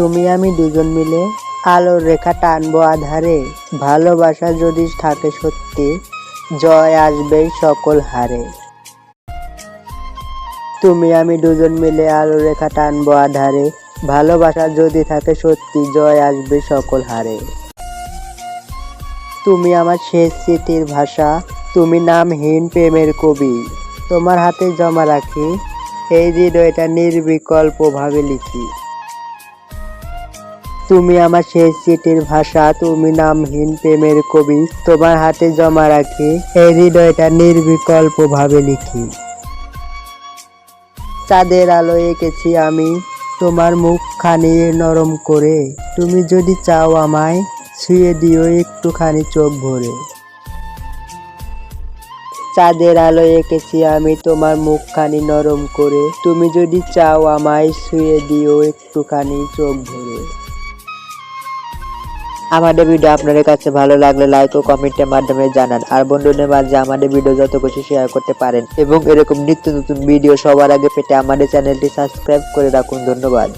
তুমি আমি দুজন মিলে আলোর রেখা টানবো আধারে, ভালোবাসা যদি থাকে সত্যি জয় আসবে সকল হারে। তুমি আমি দুজন মিলে আলোর রেখা টানবো আধারে, ভালোবাসা যদি থাকে সত্যি জয় আসবে সকল হারে। তুমি আমার শেষ স্মৃতির ভাষা, তুমি নামহীন প্রেমের কবি, তোমার হাতে জমা রাখি এই হৃদয়টা নির্বিকল্প ভাবে লিখি। তুমি আমার শেষ চিঠির ভাষা, তুমি নামহীন প্রেমের কবি, তোমার হাতে জমা রাখি এই হৃদয়টা নির্বিকল্প ভাবে লিখি। চাঁদের আলো এঁকেছি আমি তোমার মুখখানি নরম করে, তুমি যদি চাও আমায় ছুঁয়ে দিও একটুখানি চোখ ভরে। চাঁদের আলো এঁকেছি আমি তোমার মুখখানি নরম করে, তুমি যদি চাও আমায় ছুঁয়ে দিও একটুখানি চোখ ভরে। আমাদের ভিডিও আপনাদের কাছে ভালো লাগলে লাইক ও কমেন্টের মাধ্যমে জানান, আর বন্ধুদের মাঝে আমাদের ভিডিও যত খুশি শেয়ার করতে পারেন এবং এরকম নিত্য নতুন ভিডিও সবার আগে পেতে আমাদের চ্যানেলটি সাবস্ক্রাইব করে রাখুন। ধন্যবাদ।